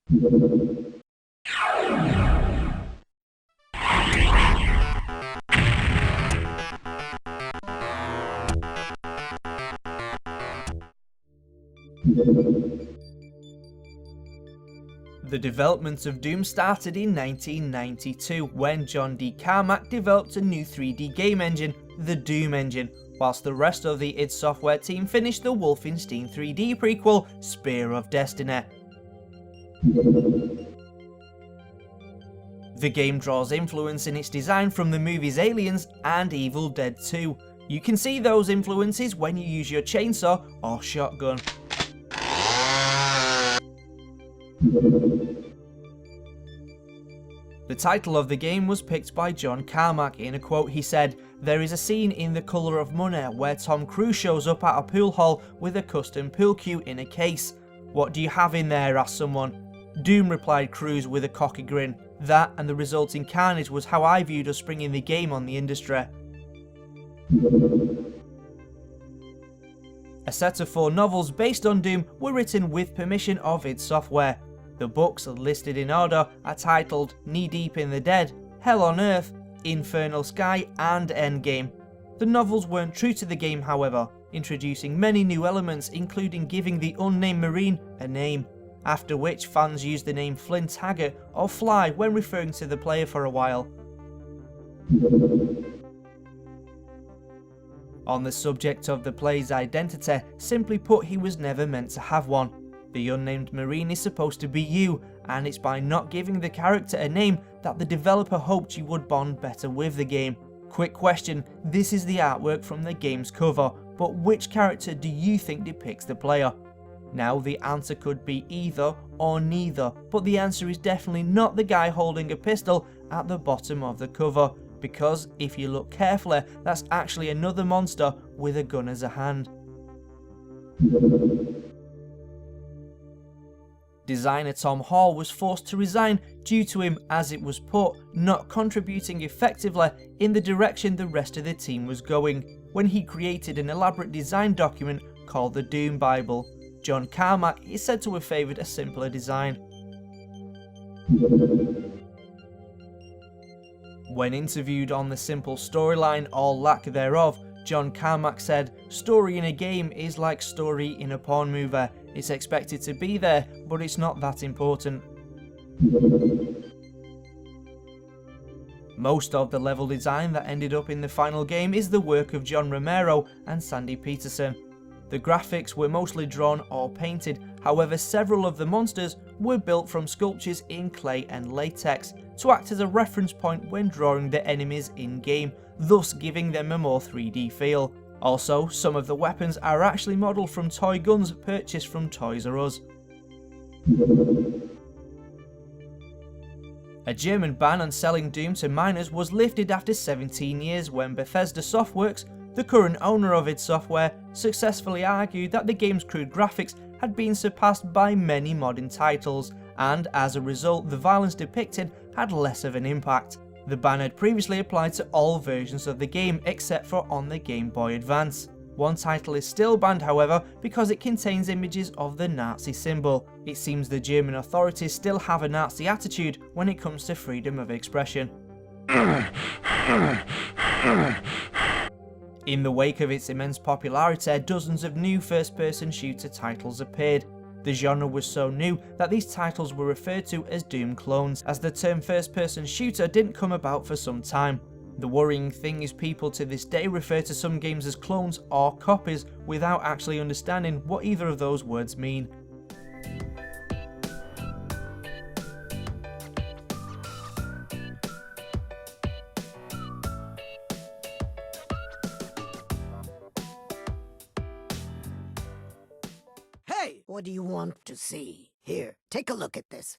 The development of Doom started in 1992 when John D. Carmack developed a new 3D game engine, the Doom engine, whilst the rest of the id Software team finished the Wolfenstein 3D prequel, Spear of Destiny. The game draws influence in its design from the movies Aliens and Evil Dead 2. You can see those influences when you use your chainsaw or shotgun. The title of the game was picked by John Carmack. In a quote he said, "There is a scene in The Colour of Money where Tom Cruise shows up at a pool hall with a custom pool cue in a case. 'What do you have in there?' asked someone. 'Doom,' replied Cruise with a cocky grin. That and the resulting carnage was how I viewed us springing the game on the industry." A set of 4 novels based on Doom were written with permission of id Software. The books listed in order are titled Knee Deep in the Dead, Hell on Earth, Infernal Sky and Endgame. The novels weren't true to the game however, introducing many new elements including giving the unnamed Marine a name, after which fans used the name Flint Taggart or Fly when referring to the player for a while. On the subject of the player's identity, simply put, he was never meant to have one. The unnamed Marine is supposed to be you, and it's by not giving the character a name that the developer hoped you would bond better with the game. Quick question, this is the artwork from the game's cover, but which character do you think depicts the player? Now the answer could be either or neither, but the answer is definitely not the guy holding a pistol at the bottom of the cover, because if you look carefully, that's actually another monster with a gun as a hand. Designer Tom Hall was forced to resign due to him, as it was put, not contributing effectively in the direction the rest of the team was going, when he created an elaborate design document called the Doom Bible. John Carmack is said to have favoured a simpler design. When interviewed on the simple storyline or lack thereof, John Carmack said, "Story in a game is like story in a porn movie. It's expected to be there, but it's not that important." Most of the level design that ended up in the final game is the work of John Romero and Sandy Peterson. The graphics were mostly drawn or painted, however several of the monsters were built from sculptures in clay and latex to act as a reference point when drawing the enemies in-game, thus giving them a more 3D feel. Also, some of the weapons are actually modelled from toy guns purchased from Toys R Us. A German ban on selling Doom to minors was lifted after 17 years when Bethesda Softworks, the current owner of id Software, successfully argued that the game's crude graphics had been surpassed by many modern titles, and as a result the violence depicted had less of an impact. The ban had previously applied to all versions of the game except for on the Game Boy Advance. One title is still banned however because it contains images of the Nazi symbol. It seems the German authorities still have a Nazi attitude when it comes to freedom of expression. In the wake of its immense popularity, dozens of new first-person shooter titles appeared. The genre was so new that these titles were referred to as Doom clones, as the term first-person shooter didn't come about for some time. The worrying thing is people to this day refer to some games as clones or copies without actually understanding what either of those words mean. Hey, what do you want to see? Here, take a look at this.